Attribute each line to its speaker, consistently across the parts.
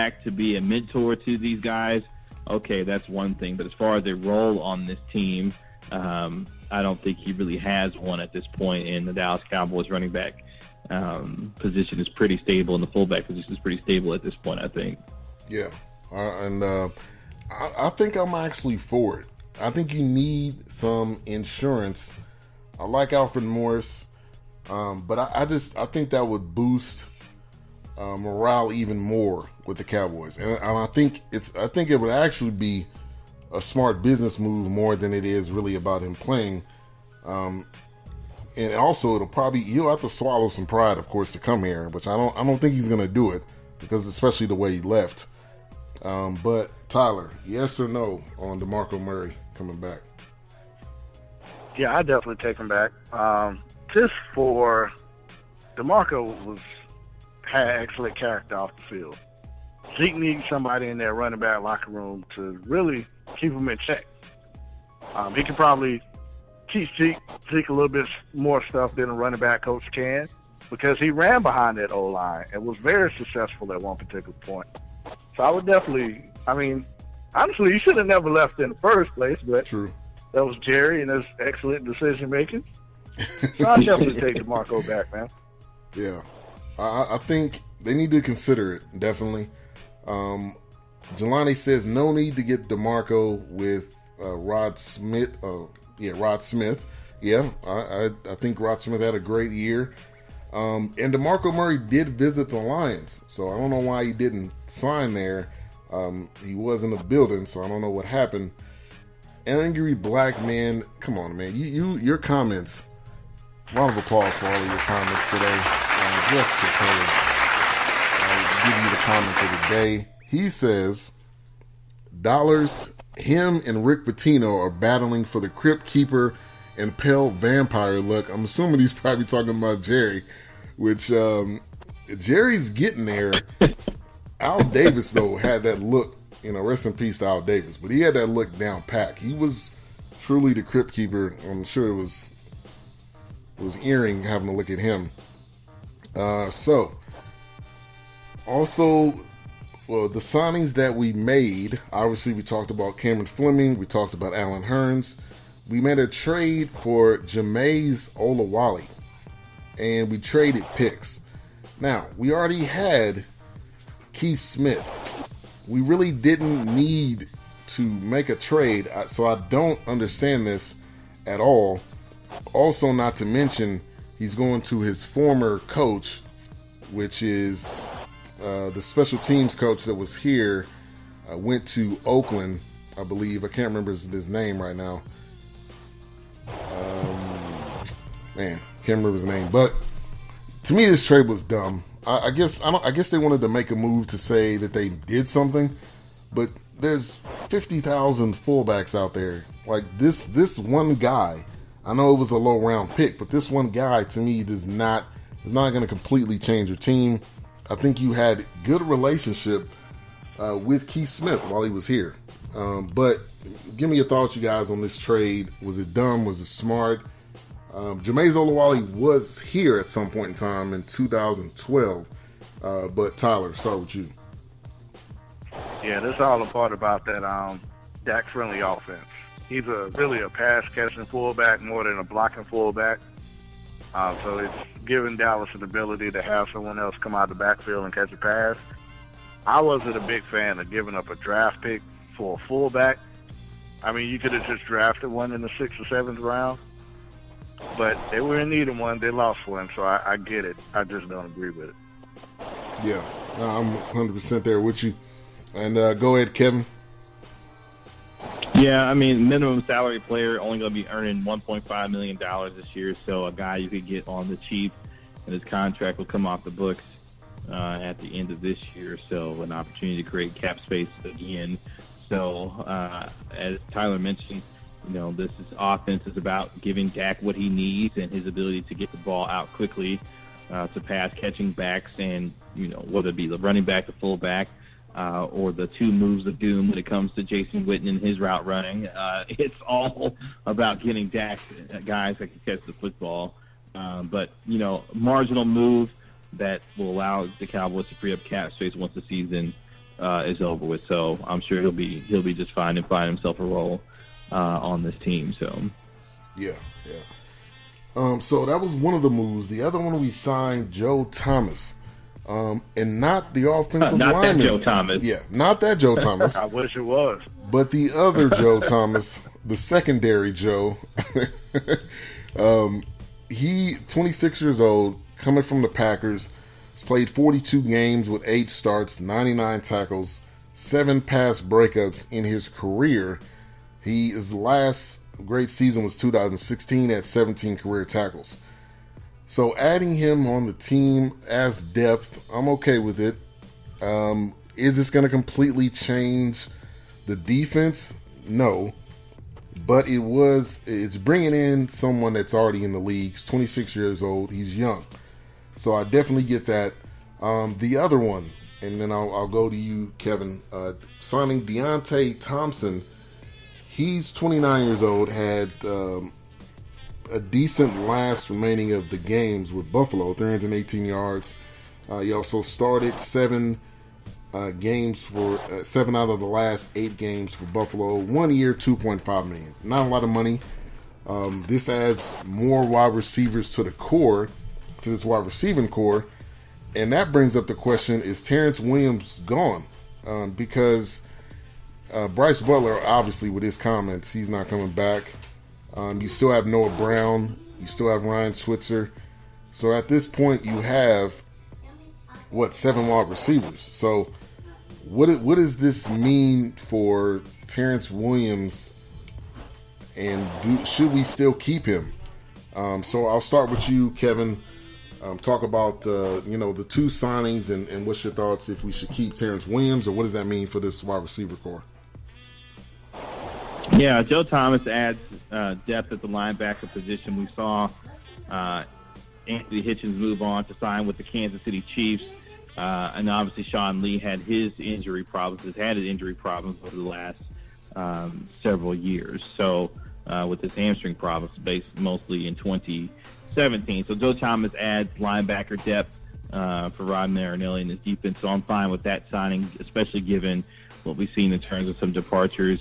Speaker 1: back to be a mentor to these guys, okay, that's one thing. But as far as a role on this team, I don't think he really has one at this point. And the Dallas Cowboys running back position is pretty stable, and the fullback position is pretty stable at this point, I think.
Speaker 2: Yeah, I think I'm actually for it. I think you need some insurance. I like Alfred Morris, but I think that would boost morale even more with the Cowboys, and I think it would actually be a smart business move more than it is really about him playing. And also, he'll have to swallow some pride, of course, to come here, which I don't think he's going to do it, because especially the way he left. But Tyler, yes or no on DeMarco Murray coming back?
Speaker 3: Yeah, I definitely take him back. Just for DeMarco had excellent character off the field. Zeke needs somebody in that running back locker room to really keep him in check. He can probably teach Zeke a little bit more stuff than a running back coach can, because he ran behind that O-line and was very successful at one particular point. So I would definitely, honestly, you should have never left in the first place, but
Speaker 2: True.
Speaker 3: That was Jerry and his excellent decision-making. So I'll definitely take DeMarco back, man.
Speaker 2: Yeah. I think they need to consider it, definitely. Jelani says no need to get DeMarco with Rod Smith. Rod Smith. Yeah, I think Rod Smith had a great year. And DeMarco Murray did visit the Lions, so I don't know why he didn't sign there. He was in the building, so I don't know what happened. Angry Black Man, come on, man. Your comments. Round of applause for all of your comments today. Just superb. I'll give you the comments of the day. He says, Dollars, him and Rick Pitino are battling for the Crypt Keeper and Pale Vampire look. I'm assuming he's probably talking about Jerry, which Jerry's getting there. Al Davis, though, had that look. Rest in peace to Al Davis, but he had that look down pat. He was truly the Crypt Keeper. I'm sure it was earring having a look at him. So, also, well, the signings that we made, obviously we talked about Cameron Fleming, we talked about Alan Hearns. We made a trade for Jameis Olawale, and we traded picks. Now, we already had Keith Smith. We really didn't need to make a trade, so I don't understand this at all. Also, not to mention, he's going to his former coach, which is the special teams coach that was here, went to Oakland, I believe. I can't remember his name right now. Can't remember his name. But to me, this trade was dumb. I guess they wanted to make a move to say that they did something, but there's 50,000 fullbacks out there. Like this one guy. I know it was a low round pick, but this one guy to me is not going to completely change your team. I think you had good relationship with Keith Smith while he was here. But give me your thoughts, you guys, on this trade. Was it dumb? Was it smart? Jameis Olawale was here at some point in time in 2012. But Tyler, start with you.
Speaker 3: Yeah, that's all a part about that Dak-friendly offense. He's really a pass-catching fullback more than a blocking fullback. So it's giving Dallas an ability to have someone else come out of the backfield and catch a pass. I wasn't a big fan of giving up a draft pick for a fullback. You could have just drafted one in the 6th or 7th round. But they were in need of one. They lost one, so I get it. I just don't agree with it.
Speaker 2: Yeah, I'm 100% there with you. And go ahead, Kevin.
Speaker 1: Yeah, minimum salary player, only going to be earning $1.5 million this year. So a guy you could get on the cheap, and his contract will come off the books at the end of this year. So an opportunity to create cap space again. So as Tyler mentioned, this offense is about giving Dak what he needs and his ability to get the ball out quickly to pass catching backs, and whether it be the running back, the fullback, or the two moves of doom when it comes to Jason Witten and his route running. It's all about getting Dak guys that can catch the football. But marginal move that will allow the Cowboys to free up cap space once the season is over with. So I'm sure he'll be just fine and find himself a role on this team. So
Speaker 2: yeah. So that was one of the moves. The other one, we signed Joe Thomas, and not the offensive
Speaker 1: not
Speaker 2: lineman.
Speaker 1: That Joe Thomas.
Speaker 2: Yeah, not that Joe Thomas.
Speaker 3: I wish it was.
Speaker 2: But the other Joe Thomas, the secondary Joe. He 26 years old, coming from the Packers. He's played 42 games with 8 starts, 99 tackles, 7 pass breakups in his career. His last great season was 2016 at 17 career tackles. So adding him on the team as depth, I'm okay with it. Is this going to completely change the defense? No. But it's bringing in someone that's already in the league. He's 26 years old. He's young. So I definitely get that. The other one, and then I'll go to you, Kevin, signing Deontay Thompson. He's 29 years old, had a decent last remaining of the games with Buffalo, 318 yards. He also started 7 games for 7 out of the last 8 games for Buffalo. 1 year, $2.5 million. Not a lot of money. This adds more wide receivers to the core, to this wide receiving core, and that brings up the question: is Terrence Williams gone? Because Bryce Butler, obviously, with his comments, he's not coming back. You still have Noah Brown. You still have Ryan Switzer. So at this point, you have 7 wide receivers. So what does this mean for Terrence Williams, and should we still keep him? So I'll start with you, Kevin. Talk about the 2 signings and what's your thoughts if we should keep Terrence Williams, or what does that mean for this wide receiver core?
Speaker 1: Yeah, Joe Thomas adds depth at the linebacker position. We saw Anthony Hitchens move on to sign with the Kansas City Chiefs. And obviously Sean Lee has had injury problems over the last several years. So with his hamstring problems, based mostly in 2017. So Joe Thomas adds linebacker depth for Rod Marinelli and his defense. So I'm fine with that signing, especially given what we've seen in terms of some departures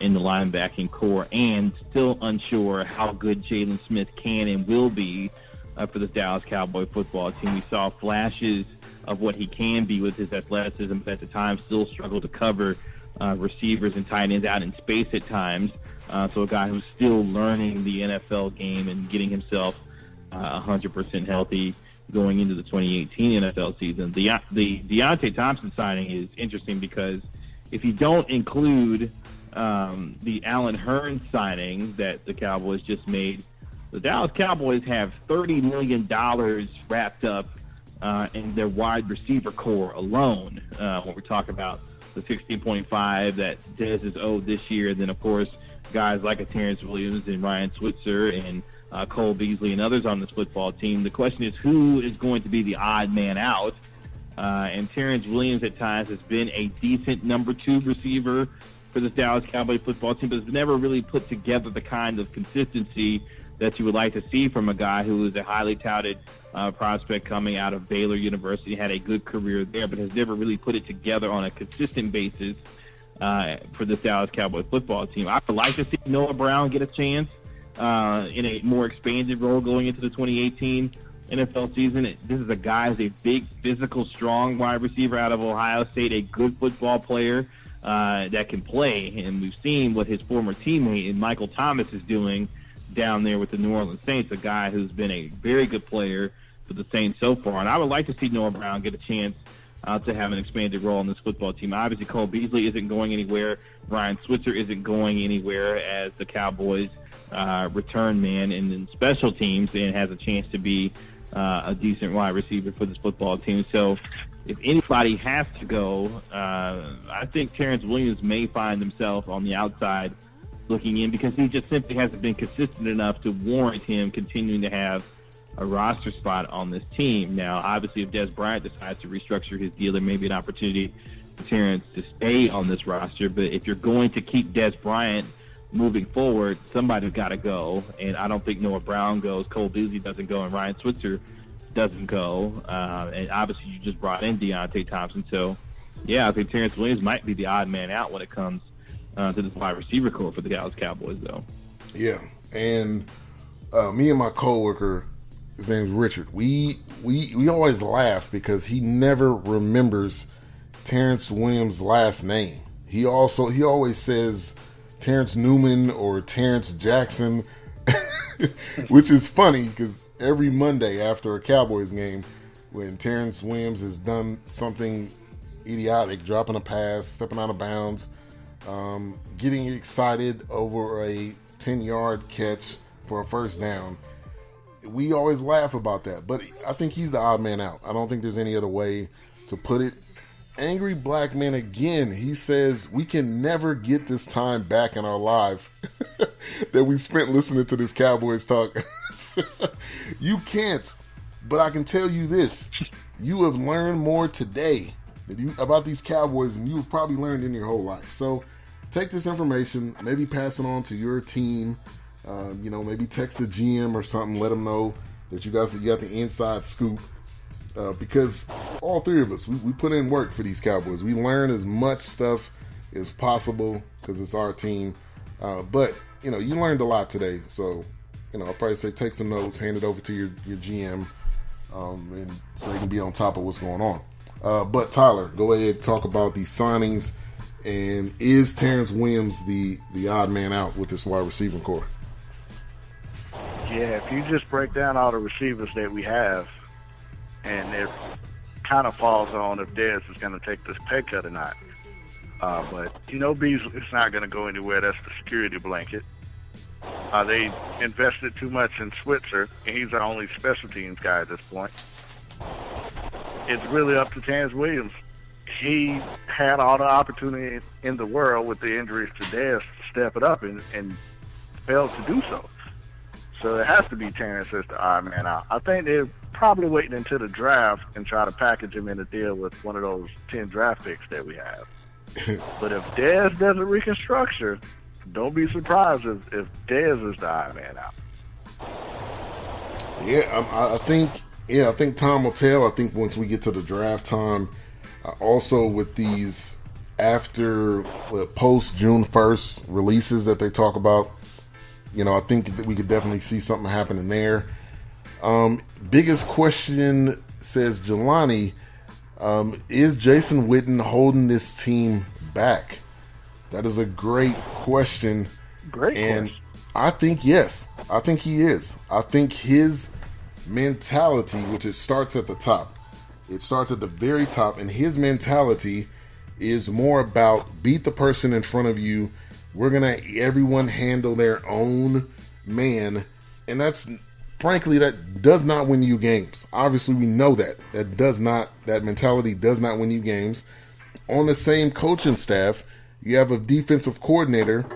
Speaker 1: in the linebacking core, and still unsure how good Jalen Smith can and will be for the Dallas Cowboy football team. We saw flashes of what he can be with his athleticism, but at the time still struggled to cover receivers and tight ends out in space at times. So a guy who's still learning the NFL game and getting himself 100% healthy going into the 2018 NFL season. The Deontay Thompson signing is interesting because if you don't include the Allen Hurns signing that the Cowboys just made, the Dallas Cowboys have $30 million wrapped up in their wide receiver core alone. When we talk about the 16.5 that Dez is owed this year, and then of course guys like a Terrence Williams and Ryan Switzer and Cole Beasley and others on this football team. The question is, who is going to be the odd man out? And Terrence Williams at times has been a decent number 2 receiver for the Dallas Cowboys football team, but has never really put together the kind of consistency that you would like to see from a guy who is a highly touted prospect coming out of Baylor University, had a good career there, but has never really put it together on a consistent basis for the Dallas Cowboys football team. I would like to see Noah Brown get a chance in a more expanded role going into the 2018 NFL season. This is a guy who's a big, physical, strong wide receiver out of Ohio State, a good football player that can play. And we've seen what his former teammate Michael Thomas is doing down there with the New Orleans Saints, a guy who's been a very good player for the Saints so far. And I would like to see Noah Brown get a chance to have an expanded role in this football team. Obviously, Cole Beasley isn't going anywhere. Ryan Switzer isn't going anywhere as the Cowboys return man in special teams, and has a chance to be a decent wide receiver for this football team. So if anybody has to go, I think Terrence Williams may find himself on the outside looking in, because he just simply hasn't been consistent enough to warrant him continuing to have a roster spot on this team. Now, obviously, if Dez Bryant decides to restructure his deal, there may be an opportunity for Terrence to stay on this roster. But if you're going to keep Dez Bryant moving forward, somebody's got to go. And I don't think Noah Brown goes, Cole Beasley doesn't go, and Ryan Switzer doesn't go. And obviously, you just brought in Deontay Thompson. So Yeah, I think Terrence Williams might be the odd man out when it comes to this wide receiver core for the Dallas Cowboys, though.
Speaker 2: Yeah, and me and my coworker, his name's Richard. We always laugh because he never remembers Terrence Williams' last name. He always says Terrence Newman or Terrence Jackson, which is funny because every Monday after a Cowboys game, when Terrence Williams has done something idiotic, dropping a pass, stepping out of bounds, getting excited over a 10-yard catch for a first down, we always laugh about that. But I think he's the odd man out. I don't think there's any other way to put it. Angry Black Man again, he says we can never get this time back in our life that we spent listening to this Cowboys talk. You can't, but I can tell you this: you have learned more today about these Cowboys than you've probably learned in your whole life. So take this information, maybe pass it on to your team. Maybe text the GM or something, let them know that you got the inside scoop. Because all three of us, we put in work for these Cowboys. We learn as much stuff as possible because it's our team. But you learned a lot today. So, I'll probably say take some notes, hand it over to your GM, and so you can be on top of what's going on. But Tyler, go ahead, talk about these signings. And is Terrence Williams the odd man out with this wide receiving core?
Speaker 3: Yeah, if you just break down all the receivers that we have, and it kind of falls on if Dez is going to take this pay cut or not. But Beasley's not going to go anywhere. That's the security blanket. They invested too much in Switzer, and he's our only special teams guy at this point. It's really up to Terrence Williams. He had all the opportunity in the world with the injuries to Dez to step it up and failed to do so. So it has to be Terrence as the odd man out. I think they're probably waiting until the draft and try to package him in a deal with one of those 10 draft picks that we have. But if Dez doesn't reconstruction, don't be surprised if Dez is the odd man out.
Speaker 2: Yeah, I think time will tell. I think once we get to the draft time, also with these after post June 1st releases that they talk about, I think that we could definitely see something happening there. Biggest question, says Jelani, is Jason Witten holding this team back? That is a great question. And I think yes. I think he is. I think his mentality, which it starts at the top. It starts at the very top, and his mentality is more about beat the person in front of you. We're going to everyone handle their own man. And that's, frankly, that does not win you games. Obviously, we know that. That mentality does not win you games. On the same coaching staff, you have a defensive coordinator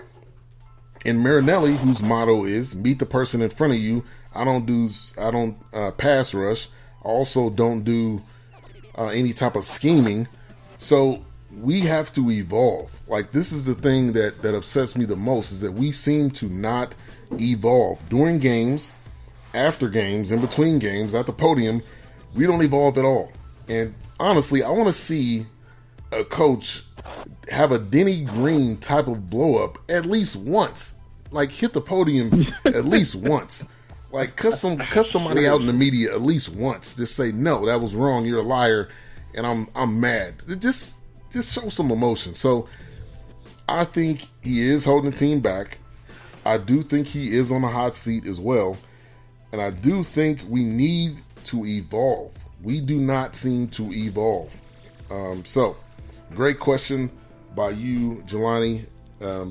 Speaker 2: in Marinelli whose motto is beat the person in front of you. I don't pass rush. I also don't do any type of scheming. So we have to evolve. Like, this is the thing that upsets me the most, is that we seem to not evolve during games, after games, in between games, at the podium. We don't evolve at all. And honestly, I want to see a coach have a Denny Green type of blow up at least once. Like, hit the podium at least once. Like, cuss somebody out in the media at least once. Just say, no, that was wrong. You're a liar, and I'm mad. Just show some emotion. So I think he is holding the team back. I do think he is on the hot seat as well. And I do think we need to evolve. We do not seem to evolve. So, great question by you, Jelani.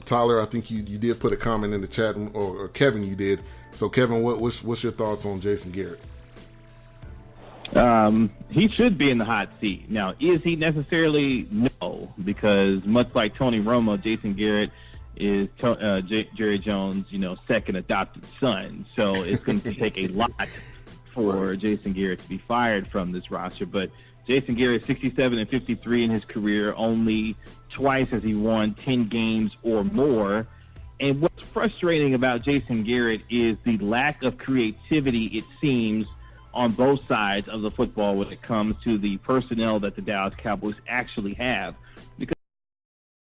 Speaker 2: Tyler, I think you did put a comment in the chat, or Kevin, you did. So, Kevin, what's your thoughts on Jason Garrett?
Speaker 1: He should be in the hot seat. Now, is he necessarily? No, because much like Tony Romo, Jason Garrett is Jerry Jones' second adopted son. So it's going to take a lot for Jason Garrett to be fired from this roster. But Jason Garrett, 67-53 in his career. Only twice has he won 10 games or more. And what's frustrating about Jason Garrett is the lack of creativity, it seems, on both sides of the football when it comes to the personnel that the Dallas Cowboys actually have. Because